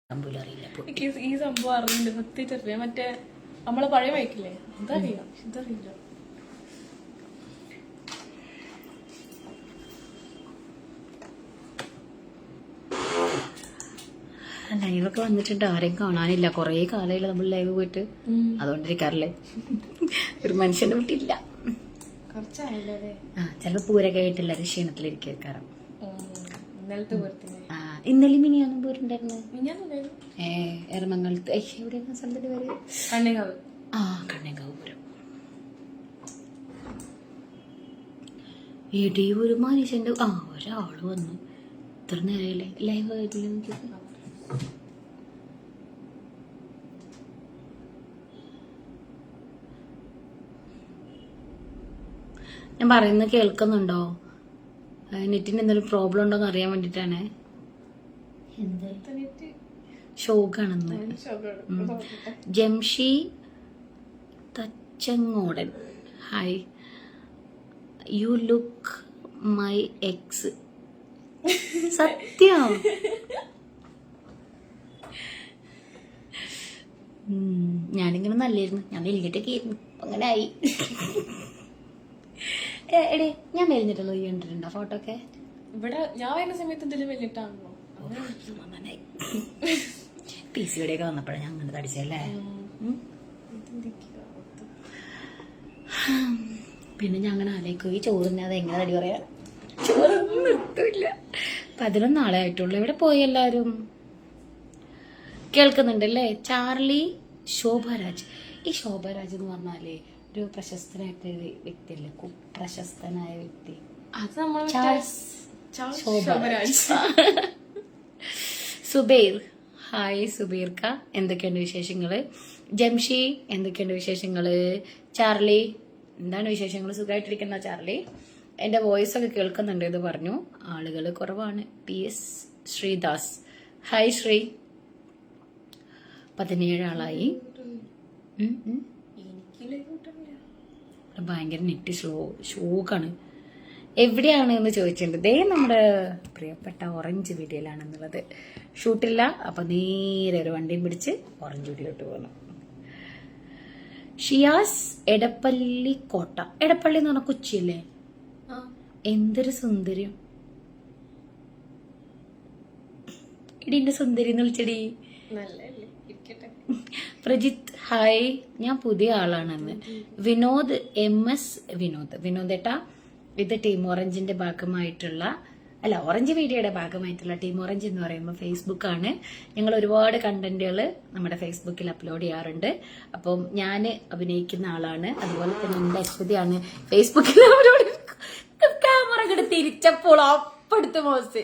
ഈ സംഭവം അറിയില്ല, സത്യമായിട്ടറിയാം. മറ്റേ നമ്മളെ പഴയ ബൈക്കില്ലേ, അതറിയാം, ഇതറിയില്ല. ലൈവൊക്കെ വന്നിട്ടുണ്ട്, ആരെയും കാണാനില്ല. കൊറേ കാലമായില്ല നമ്മൾ ലൈവ് പോയിട്ട്, അതുകൊണ്ടിരിക്കാറില്ലേ. ഒരു മനുഷ്യന്റെ വീട്ടില്ല. ചിലപ്പോ പൂരൊക്കെ ആയിട്ടില്ല, ക്ഷീണത്തിലിരിക്കാറ്. ഇന്നലെ മിനിയാന്നും പോയിട്ടുണ്ടായിരുന്നു. എറമംഗലത്ത് എവിടെയായിരുന്നു സ്ഥലത്തിന്റെ പേര്? കണ്ണേങ്കാവ്. കണ്ണേങ്കാവ് പൂരം. ഇടി ഒരു മനുഷ്യന്റെ ഒരാള് വന്നു. ഇത്ര നേരമല്ലേ ലൈവ് ആയിട്ടില്ല. ഞാൻ പറയുന്നത് കേൾക്കുന്നുണ്ടോ? നെറ്റിന് എന്തെങ്കിലും പ്രോബ്ലം ഉണ്ടോ എന്ന് അറിയാൻ വേണ്ടിട്ടാണ്. ഷോക്കാണെന്ന്. Jamshi Thachangodan, hi, you look my ex. സത്യം. ഞാനിങ്ങനെ നല്ലായിരുന്നു, ഞാൻ മെലിഞ്ഞിട്ടൊക്കെ ആയിരുന്നു, അങ്ങനെ ആയി. എടേ ഞാൻ മെലിഞ്ഞിട്ടുള്ളൂ, ഈ കണ്ടിട്ടുണ്ടോ ഫോട്ടോ ഒക്കെ? ഇവിടെ ഞാൻ വരുന്ന സമയത്ത് എന്തെങ്കിലും മെലിഞ്ഞിട്ടാണല്ലോ. PCOD ഒക്കെ വന്നപ്പോഴാണ് ഞാൻ അങ്ങനെ തടിച്ചല്ലേ. പിന്നെ ഞാൻ അങ്ങനെ ആലോചിക്കും, ഈ ചോറിനത് എങ്ങനെ തടി പറയാ? ചോറൊന്നും നിർത്തില്ല. 11 നാളെ ആയിട്ടുള്ളൂ. എവിടെ പോയി എല്ലാരും? കേൾക്കുന്നുണ്ടല്ലേ? ചാർലി ശോഭരാജ്. ഈ ശോഭരാജ് എന്ന് പറഞ്ഞാലേ ഒരു പ്രശസ്തനായിട്ട് വ്യക്തിയല്ലേ, പ്രശസ്തനായ വ്യക്തി. അത് നമ്മൾ സുബൈർ, ഹായ് സുബീർക്ക, എന്തൊക്കെയുണ്ട് വിശേഷങ്ങള്? ജംഷി, എന്തൊക്കെയുണ്ട് വിശേഷങ്ങള്? ചാർലി, എന്താണ് വിശേഷങ്ങൾ? സുഖമായിട്ടിരിക്കുന്ന ചാർലി? എന്റെ വോയിസ് ഒക്കെ കേൾക്കുന്നുണ്ട് എന്ന് പറഞ്ഞു. ആളുകൾ കുറവാണ്. PS ശ്രീദാസ്, ഹായ് ശ്രീ, 17 ആളായി. ഭയങ്കര നെറ്റ് ഷോക്കാണ്. എവിടെയാണ് എന്ന് ചോദിച്ചിട്ടുണ്ട്. ദേ നമ്മുടെ പ്രിയപ്പെട്ട ഓറഞ്ച് വീഡിയോയിലാണെന്നുള്ളത്. ഷൂട്ടില്ല, അപ്പൊ നേരെ ഒരു വണ്ടിയും പിടിച്ച് ഓറഞ്ച് വീഡിയോട്ട് പോകണം. ഷിയാസ് എടപ്പള്ളി കോട്ട. എടപ്പള്ളി എന്ന് പറഞ്ഞ കൊച്ചിയല്ലേ? എന്തൊരു സുന്ദര്യം. ഇടിന്റെ സുന്ദരി എന്ന് വിളിച്ചടി. പ്രജിത്ത്, ഹായ്, ഞാൻ പുതിയ ആളാണെന്ന്. വിനോദ് MS വിനോദേട്ടാ, ഇത് ടീം ഓറഞ്ചിന്റെ ഭാഗമായിട്ടുള്ള, അല്ല, ഓറഞ്ച് വീഡിയോയുടെ ഭാഗമായിട്ടുള്ള ടീം ഓറഞ്ച് എന്ന് പറയുമ്പോൾ ഫേസ്ബുക്കാണ്. ഞങ്ങൾ ഒരുപാട് കണ്ടന്റുകൾ നമ്മുടെ ഫേസ്ബുക്കിൽ അപ്ലോഡ് ചെയ്യാറുണ്ട്. അപ്പം ഞാൻ അഭിനയിക്കുന്ന ആളാണ്. അതുപോലെ തന്നെ എന്റെ അശ്വതിയാണ് ഫേസ്ബുക്കിൽ അവരോട് ക്യാമറ കിട്ടി തിരിച്ചപ്പോൾ അപ്പെടുത്ത് മോസ്.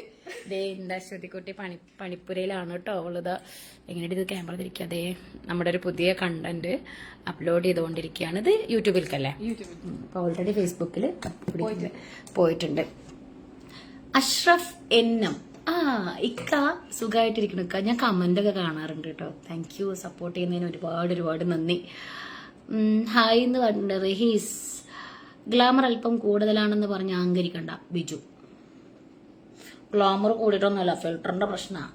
ദേ എന്റെ അശ്വതിക്കുട്ടി പണിപ്പുരയിലാണ് കേട്ടോ അവളത്. എങ്ങനെയാണ് ഇത് ക്യാമറ തിരിക്കാതെ? നമ്മുടെ ഒരു പുതിയ കണ്ടന്റ് അപ്ലോഡ് ചെയ്തുകൊണ്ടിരിക്കുകയാണ്. ഇത് യൂട്യൂബിലേക്കല്ലേ? അപ്പൊ ഓൾറെഡി ഫേസ്ബുക്കിൽ പോയിട്ടുണ്ട്. അഷ്റഫ് NM, ഇക്ക സുഖമായിട്ടിരിക്കണം ഇക്ക. ഞാൻ കമന്റ് ഒക്കെ കാണാറുണ്ട് കേട്ടോ. താങ്ക് യു, സപ്പോർട്ട് ചെയ്യുന്നതിന് ഒരുപാട് നന്ദി. ഹായ് എന്ന് പറഞ്ഞിട്ടുണ്ട്. റഹീസ്, ഗ്ലാമർ അല്പം കൂടുതലാണെന്ന് പറഞ്ഞ് അഹങ്കരിക്കണ്ട ബിജു. ഗ്ലാമർ കൂടിയിട്ടൊന്നുമല്ല, ഫിൽറ്ററിന്റെ പ്രശ്നമാണ്.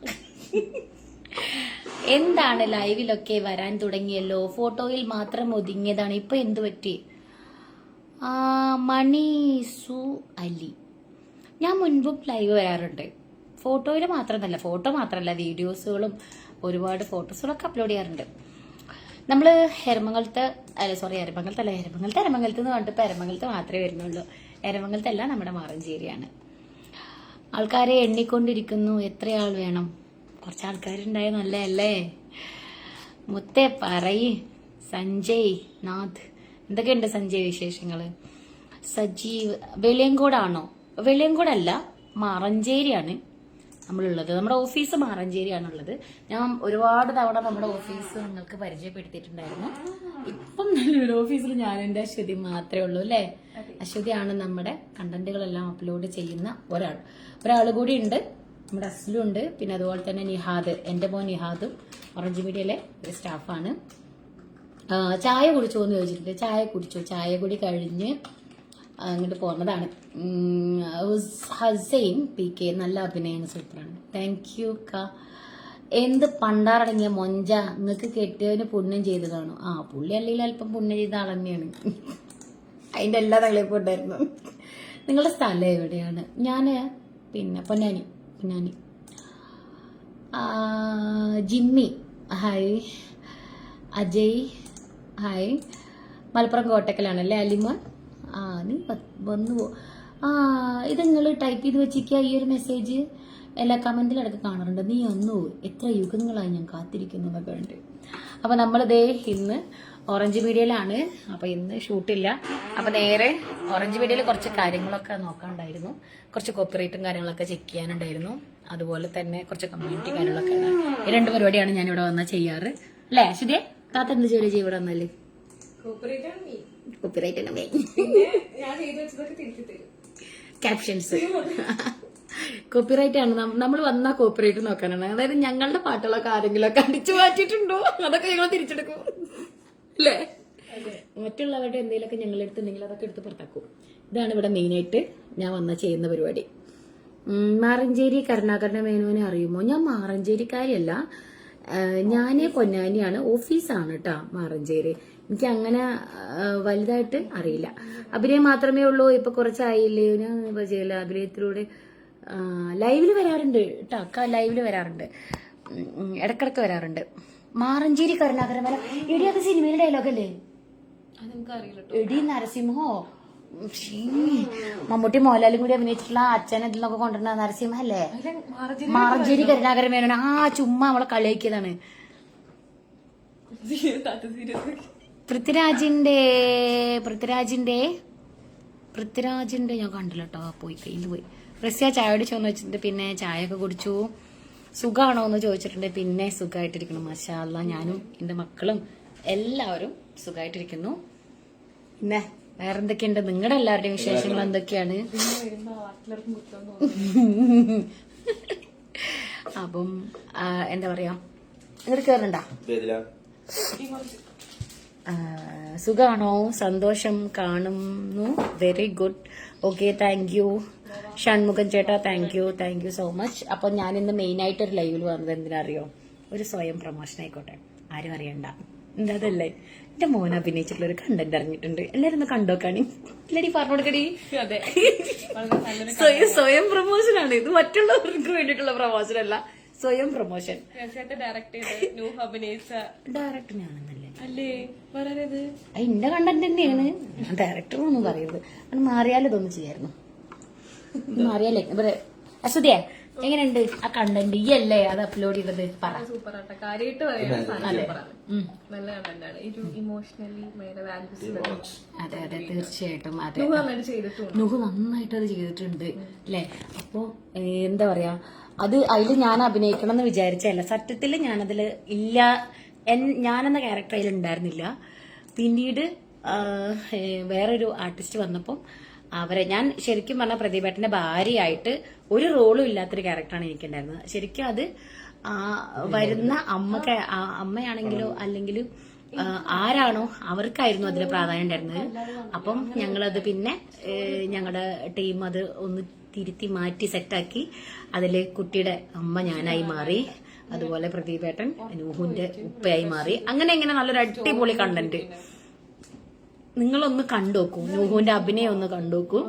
എന്താണ് ലൈവിലൊക്കെ വരാൻ തുടങ്ങിയല്ലോ, ഫോട്ടോയിൽ മാത്രം ഒതുങ്ങിയതാണ്, ഇപ്പൊ എന്തു പറ്റി? മണീസു അലി, ഞാൻ മുൻപും ലൈവ് വരാറുണ്ട്. ഫോട്ടോയിൽ മാത്രമല്ല, ഫോട്ടോ മാത്രമല്ല, വീഡിയോസുകളും ഒരുപാട് ഫോട്ടോസുകളൊക്കെ അപ്ലോഡ് ചെയ്യാറുണ്ട്. നമ്മള് എരമംഗലത്ത് എന്ന് പറഞ്ഞിട്ട് ഇപ്പൊ എരമംഗലത്ത് മാത്രമേ വരുന്നുള്ളൂ. എരമംഗലത്തല്ല, നമ്മുടെ മാറഞ്ചേരിയാണ്. ആൾക്കാരെ എണ്ണിക്കൊണ്ടിരിക്കുന്നു. എത്ര ആൾ വേണം? കുറച്ച് ആൾക്കാരുണ്ടായ നല്ലതല്ലേ? മുത്തേ പറയ്. സഞ്ജയ് നാഥ്, എന്തൊക്കെയുണ്ട് സഞ്ജയ് വിശേഷങ്ങള്? സജീവ്, വെളിയങ്കോടാണോ? വെളിയങ്കോടല്ല, മാറഞ്ചേരിയാണ് നമ്മളുള്ളത്. നമ്മുടെ ഓഫീസ് മാറഞ്ചേരിയാണുള്ളത്. ഞാൻ ഒരുപാട് തവണ നമ്മുടെ ഓഫീസ് നിങ്ങൾക്ക് പരിചയപ്പെടുത്തിയിട്ടുണ്ടായിരുന്നു. ഇപ്പം നല്ലൊരു ഓഫീസിൽ ഞാൻ എന്റെ അശ്വതി മാത്രമേ ഉള്ളൂ അല്ലേ? അശ്വതിയാണ് നമ്മുടെ കണ്ടന്റുകളെല്ലാം അപ്ലോഡ് ചെയ്യുന്ന ഒരാൾ കൂടി ഉണ്ട്. നമ്മുടെ അസ്ലു ഉണ്ട്, പിന്നെ അതുപോലെ തന്നെ നിഹാദ്, എന്റെ മോൻ നിഹാദും ഓറഞ്ച് മീഡിയയിലെ ഒരു സ്റ്റാഫാണ്. ചായ കുടിച്ചോ എന്ന് ചോദിച്ചിട്ടുണ്ട്. ചായ കുടിച്ചു. ചായ കുടി കഴിഞ്ഞ് അങ്ങോട്ട് പോകുന്നതാണ്. ഹസൈൻ PK, നല്ല അഭിനയാണ്, സൂപ്പറാണ്. Thank you. എന്ത് പണ്ടാറടങ്ങിയ മൊഞ്ച നിങ്ങൾക്ക് കെട്ടിയവന് പുണ്യം ചെയ്ത് കാണും. ആ പുള്ളി അല്ലെങ്കിൽ അല്പം പുണ്യം ചെയ്ത ആൾ തന്നെയാണ്. അതിന്റെ എല്ലാ തകളിപ്പും ഉണ്ടായിരുന്നു. നിങ്ങളുടെ സ്ഥലം എവിടെയാണ്? ഞാന് പിന്നെ Ponnani. Jimmy hi. Ajay hi. Malappuram കോട്ടക്കലാണല്ലേ അലിമോൻ? ആ നീ വന്നു പോ. ഇത് നിങ്ങൾ ടൈപ്പ് ചെയ്ത് വെച്ചിരിക്കുക ഈ ഒരു മെസ്സേജ് എല്ലാ കമന്റിലടക്കം കാണാറുണ്ട്. നീ ഒന്നു എത്ര യുഗങ്ങളായി ഞാൻ കാത്തിരിക്കുന്നു എന്നൊക്കെ ഉണ്ട്. അപ്പൊ നമ്മളിതേ ഇന്ന് ഓറഞ്ച് മീഡിയയിലാണ്. അപ്പൊ ഇന്ന് ഷൂട്ടില്ല. അപ്പൊ നേരെ ഓറഞ്ച് മീഡിയയിൽ കുറച്ച് കാര്യങ്ങളൊക്കെ നോക്കാനുണ്ടായിരുന്നു. കുറച്ച് കോപ്പിറൈറ്റും കാര്യങ്ങളൊക്കെ ചെക്ക് ചെയ്യാനുണ്ടായിരുന്നു. അതുപോലെ തന്നെ കുറച്ച് കമ്മ്യൂണിറ്റി കാര്യങ്ങളൊക്കെ ഉണ്ട്. ഈ 2 പരിപാടിയാണ് ഞാൻ ഇവിടെ വന്നാൽ ചെയ്യാറ് അല്ലേ അശ്വതിയെ? താത്ത എന്ത് ജോലി ചെയ്യും ഇവിടെ വന്നാല്? കോപ്പിറൈറ്റ് തന്നെ ക്യാപ്ഷൻസ് കോപ്പിറൈറ്റ് ആണ്. നമ്മൾ വന്ന കോപ്പിറൈറ്റ് നോക്കാനാണ്. അതായത് ഞങ്ങളുടെ പാട്ടുകളൊക്കെ ആരെങ്കിലുമൊക്കെ അടിച്ചു മാറ്റിയിട്ടുണ്ടോ അതൊക്കെ ഞങ്ങൾ തിരിച്ചെടുക്കും അല്ലേ? മറ്റുള്ളവരുടെ എന്തെങ്കിലുമൊക്കെ ഞങ്ങളെടുത്തുണ്ടെങ്കിൽ അതൊക്കെ എടുത്ത് പുറത്താക്കും. ഇതാണ് ഇവിടെ മെയിനായിട്ട് ഞാൻ വന്ന ചെയ്യുന്ന പരിപാടി. മാറഞ്ചേരി കരുണാകരൻ മേനോനെ അറിയുമോ? ഞാൻ മാറഞ്ചേരിക്കാരിയല്ല, ഞാന് പൊന്നാനിയാണ്. ഓഫീസാണ് കേട്ടോ മാറഞ്ചേരി. എനിക്ക് അങ്ങനെ വലുതായിട്ട് അറിയില്ല. അഭിനയം മാത്രമേ ഉള്ളൂ. ഇപ്പൊ കുറച്ചായില്ലേ ഞാൻ ചെയ്യില്ല. അഭിനയത്തിലൂടെ ലൈവില് വരാറുണ്ട് കേട്ടോ. അക്ക ലൈവില് വരാറുണ്ട്, ഇടക്കിടക്ക് വരാറുണ്ട്. മാറഞ്ചേരി കരുണാകരൻ മേനോൻ എടി അത് സിനിമയിലെ ഡയലോഗല്ലേ? എടി നരസിംഹോ മമ്മൂട്ടി മോഹൻലാലും കൂടി അഭിനയിച്ചിട്ടുള്ള അച്ഛൻ ഇതിലൊക്കെ കൊണ്ടുവരുന്ന നരസിംഹ അല്ലേ? മാറഞ്ചേരി കരുണാകരൻ മേനോൻ. ചുമ്മാ നമ്മളെ കളിയാക്കിയതാണ്. പൃഥ്വിരാജിന്റെ ഞാൻ കണ്ടില്ല കേട്ടോ. പോയി കയ്യിൽ പോയി. റസ്യ ചായ കുടിച്ചോന്ന് വെച്ചിട്ടുണ്ട്. പിന്നെ ചായ ഒക്കെ കുടിച്ചു. സുഖാണോ എന്ന് ചോദിച്ചിട്ടുണ്ട്. പിന്നെ സുഖമായിട്ടിരിക്കണം മാഷാ അല്ലാ. ഞാനും എന്റെ മക്കളും എല്ലാവരും സുഖമായിട്ടിരിക്കുന്നു. പിന്നെ വേറെന്തൊക്കെയുണ്ട്? നിങ്ങളുടെ എല്ലാവരുടെയും വിശേഷങ്ങൾ എന്തൊക്കെയാണ്? അപ്പം എന്താ പറയാ, ഇങ്ങോട്ട് കേറണ്ട? സുഖാണോ? സന്തോഷം കാണുന്നു. Very good. Okay, thank you Shanmukhan ചേട്ടാ. Thank you so much. അപ്പൊ ഞാൻ ഇന്ന് മെയിൻ ആയിട്ട് ഒരു ലൈവിൽ വന്നത് എന്തിനറിയോ? ഒരു സ്വയം പ്രൊമോഷൻ ആയിക്കോട്ടെ, ആരും അറിയണ്ട. എന്താ അതല്ലേ എന്റെ മോൻ അഭിനയിച്ചിട്ടുള്ള ഒരു കണ്ടന്റ് ഇറങ്ങിയിട്ടുണ്ട്. എല്ലാരും ഒന്ന് കണ്ടോക്കാണി. ഇല്ലടി പറഞ്ഞു കൊടുക്കടി. സ്വയം പ്രൊമോഷൻ ആണ് ഇത്. മറ്റുള്ളവർക്ക് വേണ്ടിയിട്ടുള്ള പ്രൊമോഷൻ അല്ല, സ്വയം പ്രൊമോഷൻ. ഡയറക്ടർ ഞാനെന്നല്ലേ? അല്ലേ എന്റെ കണ്ടന്റ് തന്നെയാണ്. ഡയറക്ടർ ഒന്നും പറയരുത്. അത് മാറിയാലും ഇതൊന്നും ചെയ്യായിരുന്നു. മാറിയാലേ ഇവിടെ അശ്വതിയെ എങ്ങനെയുണ്ട് ആ കണ്ടന്റ്? ഈ അല്ലേ അത് അപ്ലോഡ് ചെയ്തത്? പറ. സൂപ്പർ ആട്ടോ. കാര്യമായിട്ട് നല്ല കണ്ടന്റാണ്. ഇമോഷണലി അതെ അതെ തീർച്ചയായിട്ടും. അതെ നുഹു നന്നായിട്ട് അത് ചെയ്തിട്ടുണ്ട് അല്ലേ? അപ്പൊ എന്താ പറയാ, അത് അതിൽ ഞാൻ അഭിനയിക്കണം എന്ന് വിചാരിച്ചല്ല. സത്യത്തിൽ ഞാനതിൽ ഇല്ല, ഞാനെന്ന ക്യാരക്ടർ അതിൽ ഉണ്ടായിരുന്നില്ല. പിന്നീട് വേറൊരു ആർട്ടിസ്റ്റ് വന്നപ്പോൾ അവരെ ഞാൻ ശരിക്കും പറഞ്ഞ പ്രതിഭേട്ടന്റെ ഭാര്യയായിട്ട് ഒരു റോളും ഇല്ലാത്തൊരു ക്യാരക്ടറാണ് എനിക്കുണ്ടായിരുന്നത്. ശരിക്കും അത് വരുന്ന അമ്മയാണെങ്കിലോ അല്ലെങ്കിൽ ആരാണോ അവർക്കായിരുന്നു അതിന് പ്രാധാന്യം ഉണ്ടായിരുന്നത്. അപ്പം ഞങ്ങളത് പിന്നെ ഞങ്ങളുടെ ടീം അത് ഒന്ന് തിരുത്തി മാറ്റി സെറ്റാക്കി അതില് കുട്ടിയുടെ അമ്മ ഞാനായി മാറി. അതുപോലെ പ്രദീപേട്ടൻ നൂഹുന്റെ ഉപ്പയായി മാറി. അങ്ങനെ നല്ലൊരു അടിപൊളി കണ്ടന്റ് നിങ്ങളൊന്ന് കണ്ടുനോക്കൂ. നൂഹുന്റെ അഭിനയം ഒന്ന് കണ്ടുനോക്കൂ.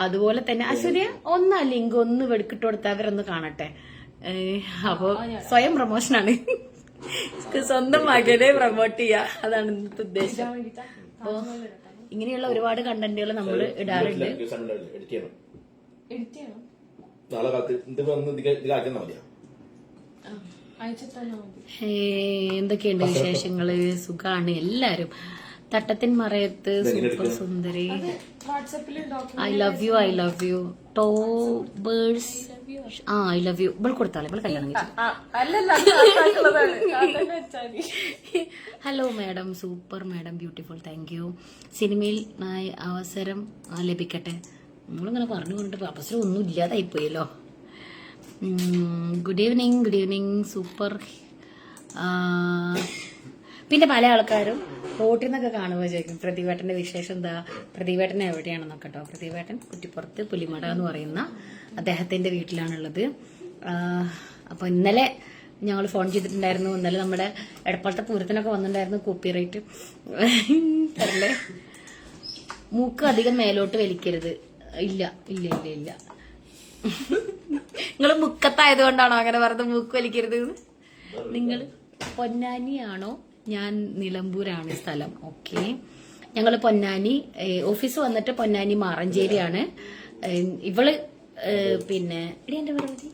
അതുപോലെ തന്നെ അശ്വര്യ ഒന്ന് ലിങ്ക് ഒന്ന് വെടുക്കിട്ട് കൊടുത്താൽ അവരൊന്ന് കാണട്ടെ. അപ്പൊ സ്വയം പ്രൊമോഷനാണ്. സ്വന്തം മകനെ പ്രൊമോട്ട് ചെയ്യാ, അതാണ് ഇന്നത്തെ ഉദ്ദേശം. അപ്പൊ ഇങ്ങനെയുള്ള ഒരുപാട് കണ്ടന്റുകൾ നമ്മൾ ഇടാറുണ്ട്. എന്തൊക്കെയുണ്ട് വിശേഷങ്ങള്? സുഖാണ് എല്ലാരും. തട്ടത്തിൻ മറയത്ത് സൂപ്പർ സുന്ദരി. ഐ ലവ് യു ടോബേഴ്സ്. I love you. ഇവൾ കൊടുത്താളെ, ഇവൾ കല്യാണം hello madam, super madam, beautiful, thank you. സിനിമയിൽ അവസരം ലഭിക്കട്ടെ. നമ്മളിങ്ങനെ പറഞ്ഞു കൊണ്ടിട്ട് അവസരം ഒന്നും ഇല്ലാതായിപ്പോയല്ലോ. Good evening super. പിന്നെ പല ആൾക്കാരും റോട്ടിൽ നിന്നൊക്കെ കാണുമ്പോൾ ചോദിക്കും പ്രതിഭേട്ടന്റെ വിശേഷം എന്താ, പ്രതിഭേട്ടൻ എവിടെയാണെന്നൊക്കെ കേട്ടോ. പ്രതിഭേട്ടൻ കുറ്റിപ്പുറത്ത് പുലിമട എന്ന് പറയുന്ന അദ്ദേഹത്തിന്റെ വീട്ടിലാണുള്ളത്. അപ്പൊ ഇന്നലെ ഞങ്ങൾ ഫോൺ ചെയ്തിട്ടുണ്ടായിരുന്നു. ഇന്നലെ നമ്മുടെ എടപ്പാളത്തെ പൂരത്തിനൊക്കെ വന്നിട്ടുണ്ടായിരുന്നു. കോപ്പിറൈറ്റ് തരല്ലേ. മൂക്ക് അധികം മേലോട്ട് വലിക്കരുത്. ഇല്ല ഇല്ല ഇല്ല ഇല്ല. നിങ്ങൾ മുക്കത്തായതുകൊണ്ടാണോ അങ്ങനെ പറഞ്ഞത് മൂക്ക് വലിക്കരുത്? നിങ്ങൾ പൊന്നാനിയാണോ? ഞാൻ നിലമ്പൂരാണ് സ്ഥലം. ഓക്കെ, ഞങ്ങൾ പൊന്നാനി. ഓഫീസ് വന്നിട്ട് പൊന്നാനി മാറഞ്ചേരിയാണ്. ഇവള് പിന്നെ എന്റെ പരാതി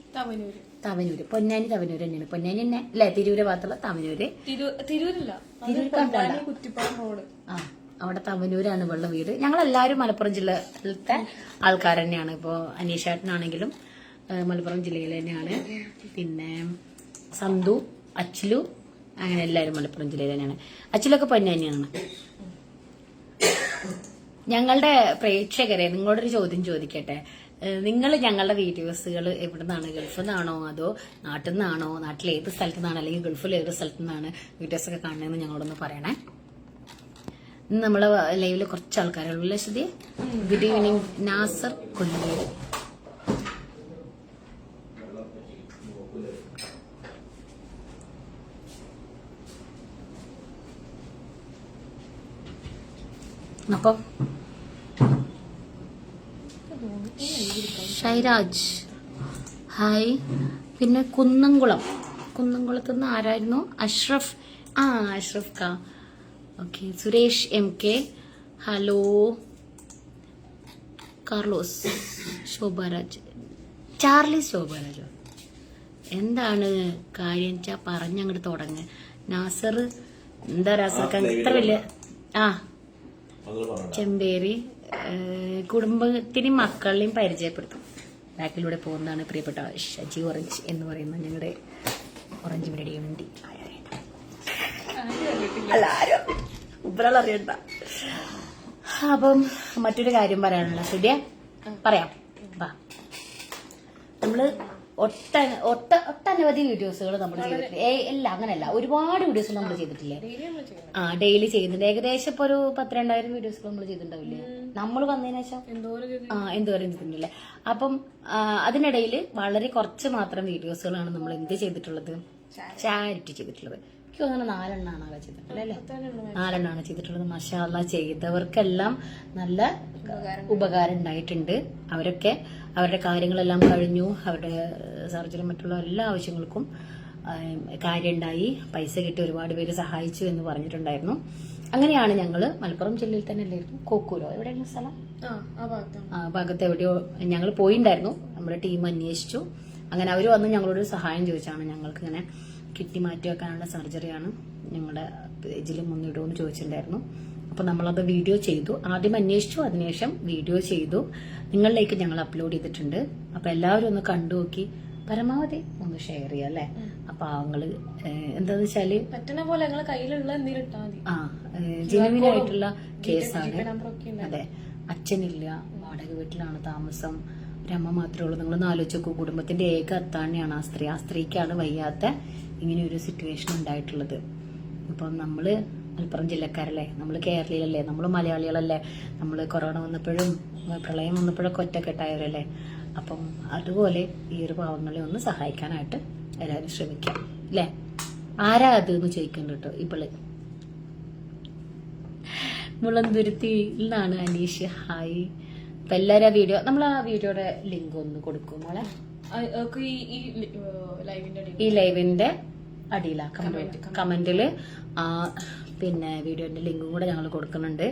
തവനൂര്. പൊന്നാനി തവനൂര് തന്നെയാണ്. പൊന്നാനി തന്നെ അല്ലെ? തിരൂര് ഭാഗത്തുള്ള തവനൂര്. തിരൂരില്ല, കുറ്റിപ്പാറ റോഡ്. ആ, അവിടെ തവനൂരാണ് ഇവളുടെ വീട്. ഞങ്ങളെല്ലാവരും മലപ്പുറം ജില്ലയിലത്തെ ആൾക്കാർ തന്നെയാണ്. ഇപ്പോൾ അനീഷേട്ടനാണെങ്കിലും മലപ്പുറം ജില്ലയിൽ തന്നെയാണ്. പിന്നെ സന്തു, അച്ചിലു, അങ്ങനെ എല്ലാവരും മലപ്പുറം ജില്ലയിൽ തന്നെയാണ്. അച്ചിലൊക്കെ പൊന്നാനിയാണ്. ഞങ്ങളുടെ പ്രേക്ഷകരെ നിങ്ങളോടൊരു ചോദ്യം ചോദിക്കട്ടെ. നിങ്ങൾ ഞങ്ങളുടെ വീഡിയോസുകൾ എവിടെ നിന്നാണ്? ഗൾഫിൽ നിന്നാണോ അതോ നാട്ടിൽ നിന്നാണോ? നാട്ടിൽ ഏത് സ്ഥലത്തു നിന്നാണ് അല്ലെങ്കിൽ ഗൾഫിൽ ഏത് സ്ഥലത്തു നിന്നാണ് വീഡിയോസൊക്കെ കാണുന്നതെന്ന് ഞങ്ങളോടൊന്ന് പറയണേ. ഇന്ന് നമ്മളെ ലൈവില് കുറച്ച് ആൾക്കാരുള്ളൂ. ശ്രുതി, ഗുഡ് ഈവനിങ്. നാസർ കൊല്ലൂര്. അപ്പം ഷൈരാജ് ഹായ്. പിന്നെ കുന്നംകുളത്ത് നിന്ന് ആരായിരുന്നു? അഷ്റഫ്. അഷ്റഫ് കാ. Okay. Suresh M K hello. Carlos Sobhraj, Charlie ശോഭരാജോ? എന്താണ് കാര്യം വെച്ചാ പറഞ്ഞങ്ങോട്ട് തുടങ്ങ്. നാസർ എന്താ രാസർക്ക ഇത്ര വലിയ ചെമ്പേരി കുടുംബത്തിനും മക്കളെയും പരിചയപ്പെടുത്തും. ബാക്കിലൂടെ പോകുന്നതാണ് പ്രിയപ്പെട്ട ഷജി ഓറഞ്ച് എന്ന് പറയുന്ന ഞങ്ങളുടെ ഓറഞ്ച് മീഡിയ വേണ്ടി. അല്ല, ആരും ഉപ്പരാൾ അറിയണ്ട. അപ്പം മറ്റൊരു കാര്യം പറയാനുള്ള സുദ്യ പറയാം. നമ്മള് ഒട്ടനവധി വീഡിയോസുകൾ നമ്മൾ ചെയ്തിട്ടില്ല. അല്ല, അങ്ങനെയല്ല, ഒരുപാട് വീഡിയോസ് നമ്മൾ ചെയ്തിട്ടില്ലേ? ഡെയിലി ചെയ്യുന്നുണ്ട്. ഏകദേശം ഇപ്പൊ ഒരു 10,000-2000 വീഡിയോസ് നമ്മൾ ചെയ്തിട്ടുണ്ടാവില്ലേ നമ്മൾ വന്നതിന് ശേഷം? എന്തോരം ചെയ്തിട്ടുണ്ടല്ലേ. അപ്പം അതിനിടയിൽ വളരെ കുറച്ച് മാത്രം വീഡിയോസുകളാണ് നമ്മൾ എന്ത് ചെയ്തിട്ടുള്ളത്? ചാരിറ്റി ചെയ്തിട്ടുള്ളത്. എനിക്ക് തോന്നുന്നു 4 എണ്ണമാണ് ചെയ്തിട്ടുള്ളത് അല്ലേ? 4 എണ്ണമാണ് ചെയ്തിട്ടുള്ളത്. മാഷാ അല്ലാഹ്, ചെയ്തവർക്കെല്ലാം നല്ല ഉപകാരം ഉണ്ടായിട്ടുണ്ട്. അവരൊക്കെ അവരുടെ കാര്യങ്ങളെല്ലാം കഴിഞ്ഞു. അവരുടെ സർജറി മറ്റുള്ള എല്ലാ ആവശ്യങ്ങൾക്കും കാര്യമുണ്ടായി. പൈസ കിട്ടി ഒരുപാട് പേര് സഹായിച്ചു എന്ന് പറഞ്ഞിട്ടുണ്ടായിരുന്നു. അങ്ങനെയാണ് ഞങ്ങള് മലപ്പുറം ജില്ലയിൽ തന്നെ അല്ലായിരുന്നു, കോക്കൂരോ എവിടെയായിരുന്നു സ്ഥലം? ആ ഭാഗത്ത് എവിടെയോ ഞങ്ങൾ പോയിണ്ടായിരുന്നു. നമ്മുടെ ടീം അന്വേഷിച്ചു. അങ്ങനെ അവർ വന്ന് ഞങ്ങളോട് സഹായം ചോദിച്ചാണ്. ഞങ്ങൾക്ക് ഇങ്ങനെ കിഡ്നി മാറ്റി വെക്കാനുള്ള സർജറിയാണ്, ഞങ്ങളുടെ പേജിൽ മുന്നിടുമെന്ന് ചോദിച്ചിട്ടുണ്ടായിരുന്നു. അപ്പൊ നമ്മളത് വീഡിയോ ചെയ്തു. ആദ്യം അന്വേഷിച്ചു, അതിനുശേഷം വീഡിയോ ചെയ്തു. നിങ്ങളിലേക്ക് ഞങ്ങൾ അപ്ലോഡ് ചെയ്തിട്ടുണ്ട്. അപ്പൊ എല്ലാവരും ഒന്ന് കണ്ടു നോക്കി പരമാവധി ഒന്ന് ഷെയർ ചെയ്യാം അല്ലെ. അപ്പൊ അവങ്ങള് എന്താന്ന് വെച്ചാല് പറ്റുന്ന പോലെ കയ്യിലുള്ള ജെനുവിൻ ആയിട്ടുള്ള കേസാണ്. അതെ, അച്ഛനില്ല, വാടക വീട്ടിലാണ് താമസം, ഒരമ്മ മാത്രമേ ഉള്ളൂ. നിങ്ങളൊന്ന് ആലോചിച്ച് നോക്കൂ, കുടുംബത്തിന്റെ ഏക അത്താണിയാണ് ആ സ്ത്രീ. ആ സ്ത്രീക്കാണ് വയ്യാത്ത ഇങ്ങനെ ഒരു സിറ്റുവേഷൻ ഉണ്ടായിട്ടുള്ളത്. അപ്പം നമ്മള് മലപ്പുറം ജില്ലക്കാരല്ലേ, നമ്മൾ കേരളീയരല്ലേ, നമ്മൾ മലയാളികളല്ലേ, നമ്മൾ കൊറോണ വന്നപ്പോഴും പ്രളയം വന്നപ്പോഴൊക്കെ ഒറ്റക്കെട്ടായവരല്ലേ. അപ്പം അതുപോലെ ഈ ഒരു പാവങ്ങളെ ഒന്ന് സഹായിക്കാനായിട്ട് എല്ലാവരും ശ്രമിക്കാം അല്ലേ. ആരാ അത് എന്ന് ചോദിക്കുന്നുണ്ട് കേട്ടോ. ഇവള് മുളന്തുരുത്തിയിൽ നിന്നാണ് അനീഷ്. ഹായ്. അപ്പൊ എല്ലാരും ആ വീഡിയോ, നമ്മൾ ആ വീഡിയോയുടെ ലിങ്ക് ഒന്ന് കൊടുക്കും മോളെ. ഈ ലൈവിന്റെ അടിയിലാ കമന്റില് പിന്നെ വീഡിയോന്റെ ലിങ്കും കൂടെ ഞങ്ങൾ കൊടുക്കുന്നുണ്ട്.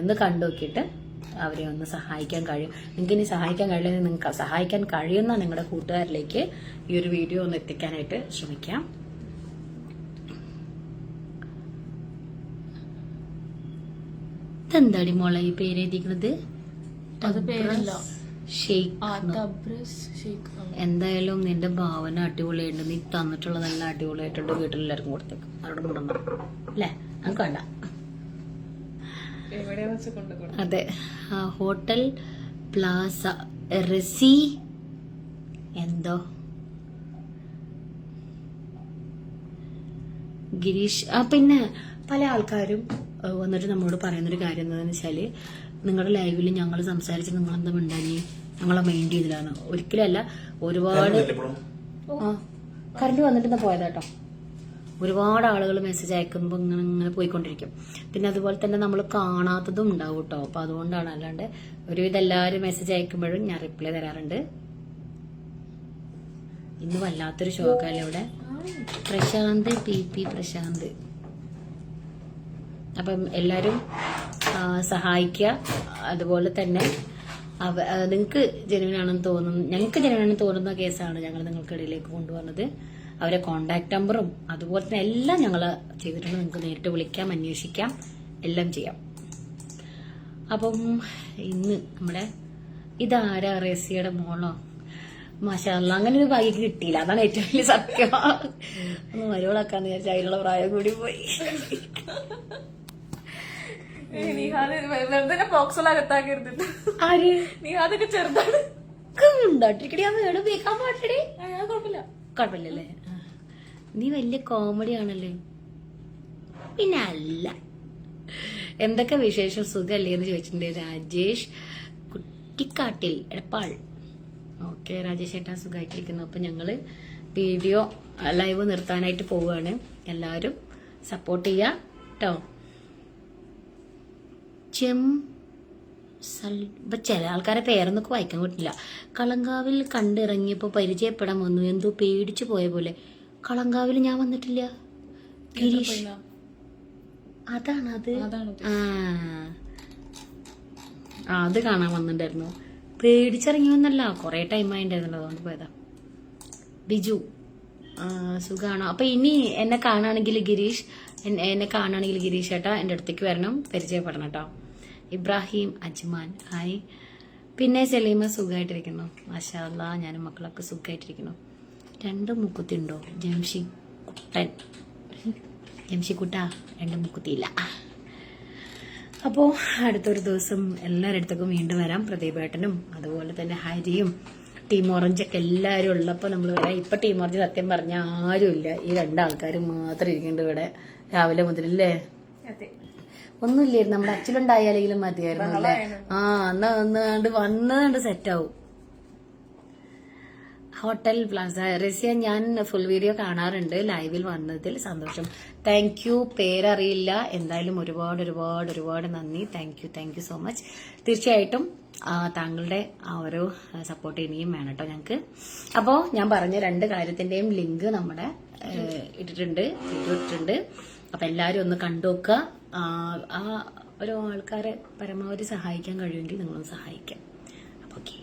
ഒന്ന് കണ്ടു നോക്കിയിട്ട് അവരെ ഒന്ന് സഹായിക്കാൻ കഴിയും. നിങ്ങൾക്ക് ഇനി സഹായിക്കാൻ കഴിയില്ല, നിങ്ങൾക്ക് സഹായിക്കാൻ കഴിയുന്ന നിങ്ങളുടെ കൂട്ടുകാരിലേക്ക് ഈ ഒരു വീഡിയോ ഒന്ന് എത്തിക്കാനായിട്ട് ശ്രമിക്കാം. ഇതെന്താടി മോളെ ഈ പേര് എഴുതിക്കുന്നത്? എന്തായാലും നിന്റെ ഭാവന അടിപൊളിയായിട്ട്, നീ തന്നിട്ടുള്ളതെല്ലാം അടിപൊളിയായിട്ടുണ്ട്. വീട്ടിലെല്ലാവർക്കും കൊടുത്തേക്കും, അവരോട് മുടങ്ങ അല്ലേ? നമുക്ക് വേണ്ട. അതെ, ഹോട്ടൽ പ്ലാസ റസി എന്തോ ഗിരീഷ്. പിന്നെ പല ആൾക്കാരും വന്നിട്ട് നമ്മളോട് പറയുന്നൊരു കാര്യം എന്താണെന്ന് വെച്ചാല്, നിങ്ങളുടെ ലൈവിൽ ഞങ്ങൾ സംസാരിച്ച് നിങ്ങളെന്താ മിണ്ടാഞ്ഞി, ഞങ്ങളെ മൈൻഡ് ചെയ്തിലാണ്. ഒരിക്കലല്ല, ഒരുപാട് കറണ്ട് വന്നിട്ട് പോയതാ കേട്ടോ. ഒരുപാട് ആളുകൾ മെസ്സേജ് അയക്കുമ്പോൾ ഇങ്ങനെ പോയിക്കൊണ്ടിരിക്കും. പിന്നെ അതുപോലെ തന്നെ നമ്മൾ കാണാത്തതും ഉണ്ടാവും കേട്ടോ. അപ്പൊ അതുകൊണ്ടാണ്, അല്ലാണ്ട് ഒരുവിധം എല്ലാവരും മെസ്സേജ് അയക്കുമ്പോഴും ഞാൻ റിപ്ലൈ തരാറുണ്ട്. ഇന്ന് വല്ലാത്തൊരു ഷോക്കല്ലേ ഇവിടെ. പ്രശാന്ത് പി പ്രശാന്ത്. അപ്പം എല്ലാവരും സഹായിക്കുക. അതുപോലെ തന്നെ നിങ്ങൾക്ക് ജെനുവിനാണെന്ന് തോന്നുന്നു, ഞങ്ങൾക്ക് ജെനുവിനാണെന്ന് തോന്നുന്ന കേസാണ് ഞങ്ങൾ നിങ്ങൾക്കിടയിലേക്ക് കൊണ്ടുവന്നത്. അവരെ കോണ്ടാക്ട് നമ്പറും അതുപോലെ തന്നെ എല്ലാം ഞങ്ങൾ ചെയ്തിട്ടുണ്ട്. നിങ്ങൾക്ക് നേരിട്ട് വിളിക്കാം, അന്വേഷിക്കാം, എല്ലാം ചെയ്യാം. അപ്പം ഇന്ന് നമ്മുടെ ഇതാരാ, റസിയുടെ മോളോ? മാഷാഅല്ലാഹ്, അങ്ങനെ ഒരു ഭാഗ്യം കിട്ടിയില്ല. അതാണ് ഏറ്റവും വലിയ സത്യം. ഒന്ന് മരുവളാക്കാന്ന് വിചാരിച്ചാൽ അതിനുള്ള പ്രായം കൂടി പോയി. ആര് അതൊക്കെ ചെറുതാണ്. കുഴപ്പമില്ലല്ലേ? നീ വലിയ കോമഡി ആണല്ലേ. പിന്നെ അല്ല. എന്തൊക്കെ വിശേഷം, സുഖല്ലേ എന്ന് ചോദിച്ചിട്ടുണ്ട് രാജേഷ് കുട്ടിക്കാട്ടിൽ എടപ്പാൾ. ഓക്കെ രാജേഷ് ഏട്ടാ, സുഖമായിട്ടിരിക്കുന്നു. അപ്പൊ ഞങ്ങള് വീഡിയോ ലൈവ് നിർത്താനായിട്ട് പോവുകയാണ്. എല്ലാവരും സപ്പോർട്ട് ചെയ്യാം കേട്ടോ. ചില ആൾക്കാരെ പേരൊന്നൊക്കെ വായിക്കാൻ പറ്റില്ല. കളങ്കാവിൽ കണ്ടിറങ്ങിയപ്പോ പരിചയപ്പെടാൻ വന്നു, എന്തോ പേടിച്ചു പോയ പോലെ. കളങ്കാവിൽ ഞാൻ വന്നിട്ടില്ല ഗിരീഷ്. അതാണ് അത്. അത് കാണാൻ വന്നിട്ടുണ്ടായിരുന്നു. പേടിച്ചിറങ്ങിയൊന്നല്ല, കൊറേ ടൈം ആയിണ്ടായിരുന്നല്ലോ, അതുകൊണ്ട് പോയതാ. ബിജു സുഖാണോ? അപ്പൊ ഇനി എന്നെ കാണുകയാണെങ്കിൽ ഗിരീഷ് ഏട്ടാ എന്റെ അടുത്തേക്ക് വരണം, പരിചയപ്പെടണം കേട്ടോ. Ibrahim Ajman hi. പിന്നെ സലീമ സുഖമായിട്ടിരിക്കുന്നു. മാഷാ അല്ലാഹ്, ഞാനും മക്കളൊക്കെ സുഖമായിട്ടിരിക്കുന്നു. 2 മുക്കുത്തി ഉണ്ടോ? ജംഷിക്കുട്ട 2 മുക്കുത്തിയില്ല. അപ്പോൾ അടുത്തൊരു ദിവസം എല്ലാവരുടെ അടുത്തേക്കും വീണ്ടും വരാം. പ്രദീപേട്ടനും അതുപോലെ തന്നെ ഹരിയും ടീം ഓറഞ്ചൊക്കെ എല്ലാവരും ഉള്ളപ്പോൾ നമ്മൾ വരാം. ഇപ്പം ടീം ഓറഞ്ച് സത്യം പറഞ്ഞാൽ ആരുമില്ല, ഈ 2 ആൾക്കാർ മാത്രം ഇരിക്കുന്നുണ്ട് ഇവിടെ രാവിലെ മുതലല്ലേ. ഒന്നുമില്ലായിരുന്നു, നമ്മുടെ അച്ഛനുണ്ടായാലെങ്കിലും മതിയായിരുന്നു അല്ലേ. എന്നാ വന്നതാണ്ട് സെറ്റാവും. ഹോട്ടൽ പ്ലാസ റസിയ, ഞാൻ ഫുൾ വീഡിയോ കാണാറുണ്ട്, ലൈവിൽ വന്നതിൽ സന്തോഷം. Thank you. പേരറിയില്ല, എന്തായാലും ഒരുപാട് നന്ദി. Thank you so much. തീർച്ചയായിട്ടും താങ്കളുടെ ആ ഒരു സപ്പോർട്ട് ഇനിയും വേണം കേട്ടോ ഞങ്ങൾക്ക്. അപ്പോൾ ഞാൻ പറഞ്ഞ 2 കാര്യത്തിന്റെയും ലിങ്ക് നമ്മുടെ വീഡിയോ ഇട്ടിട്ടുണ്ട്. അപ്പൊ എല്ലാവരും ഒന്ന് കണ്ടു നോക്കുക. ആ ഓരോ ആൾക്കാരെ പരമാവധി സഹായിക്കാൻ കഴിയുമെങ്കിൽ നിങ്ങളൊന്ന് സഹായിക്കാം. അപ്പോൾ ഓക്കെ.